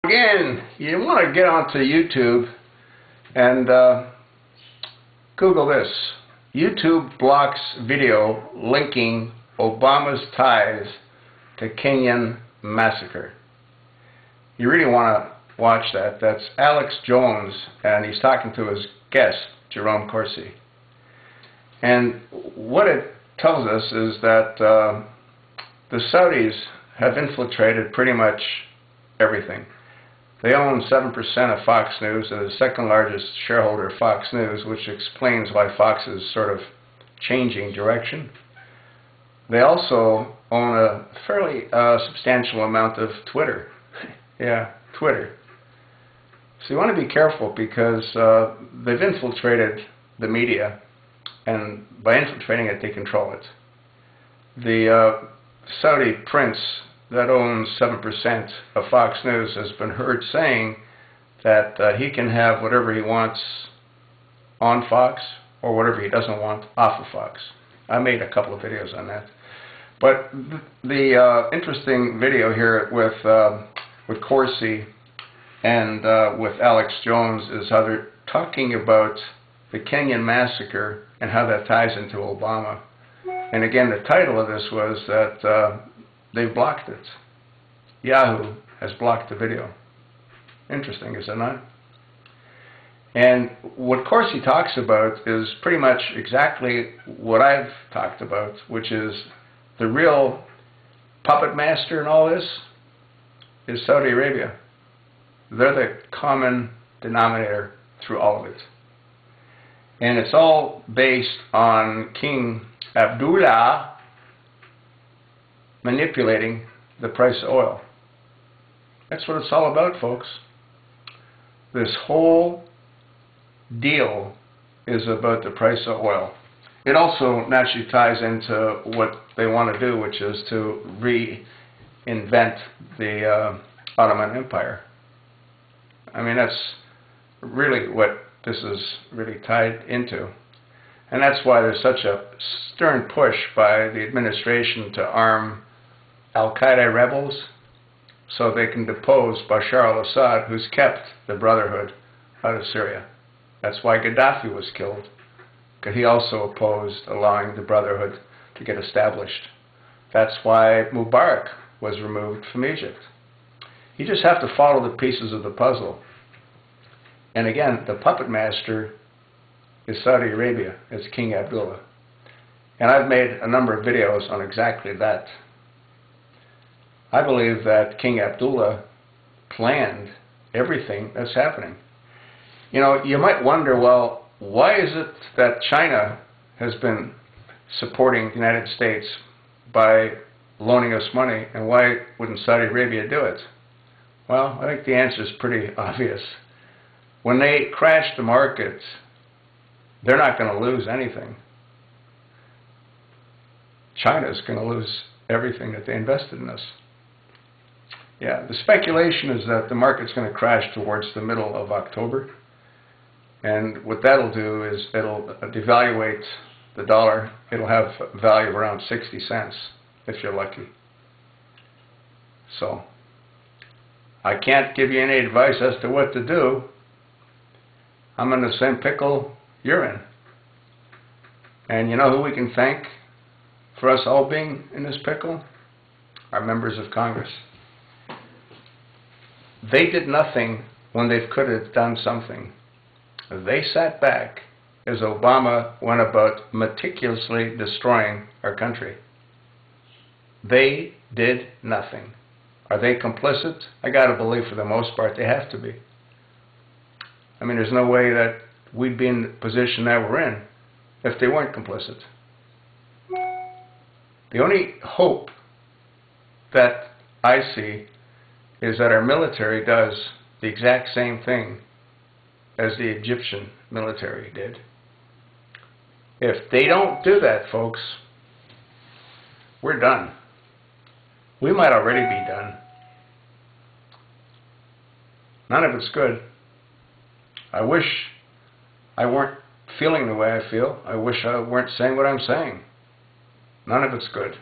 Again, you want to get onto YouTube and Google this. YouTube blocks video linking Obama's ties to Kenyan massacre. You really want to watch that. That's Alex Jones, and he's talking to his guest, Jerome Corsi. And what it tells us is that the Saudis have infiltrated pretty much everything. They own 7% of Fox News. They're the second largest shareholder of Fox News, which explains why Fox is sort of changing direction. They also own a fairly substantial amount of Twitter. Yeah, Twitter. So you want to be careful because they've infiltrated the media, and by infiltrating it, they control it. The Saudi prince that owns 7% of Fox News has been heard saying that he can have whatever he wants on Fox or whatever he doesn't want off of Fox. I made a couple of videos on that. But the interesting video here with Corsi and with Alex Jones is how they're talking about the Kenyan massacre and how that ties into Obama. And again, the title of this was that they've blocked it. Yahoo has blocked the video. Interesting, is it not? And what Corsi talks about is pretty much exactly what I've talked about, which is the real puppet master in all this is Saudi Arabia. They're the common denominator through all of it. And it's all based on King Abdullah manipulating the price of oil. That's what it's all about, folks. This whole deal is about the price of oil. It also naturally ties into what they want to do, which is to reinvent the Ottoman Empire. I mean, that's really what this is really tied into. And that's why there's such a stern push by the administration to arm Al-Qaeda rebels so they can depose Bashar al-Assad, who's kept the Brotherhood out of Syria. That's why Gaddafi was killed, because he also opposed allowing the Brotherhood to get established. That's why Mubarak was removed from Egypt. You just have to follow the pieces of the puzzle. And again, the puppet master is Saudi Arabia. It's King Abdullah. And I've made a number of videos on exactly that. I believe that King Abdullah planned everything that's happening. You know, you might wonder, well, why is it that China has been supporting the United States by loaning us money, and why wouldn't Saudi Arabia do it? Well, I think the answer is pretty obvious. When they crash the markets, they're not going to lose anything. China's going to lose everything that they invested in us. Yeah, the speculation is that the market's going to crash towards the middle of October. And what that'll do is it'll devaluate the dollar. It'll have a value of around 60 cents if you're lucky. So I can't give you any advice as to what to do. I'm in the same pickle you're in. And you know who we can thank for us all being in this pickle? Our members of Congress. They did nothing when they could have done something. They sat back as Obama went about meticulously destroying our country. They did nothing. Are they complicit? I got to believe for the most part they have to be. I mean, there's no way that we'd be in the position that we're in if they weren't complicit. The only hope that I see is that our military does the exact same thing as the Egyptian military did. If they don't do that, folks, we're done. We might already be done. None of it's good. I wish I weren't feeling the way I feel. I wish I weren't saying what I'm saying. None of it's good.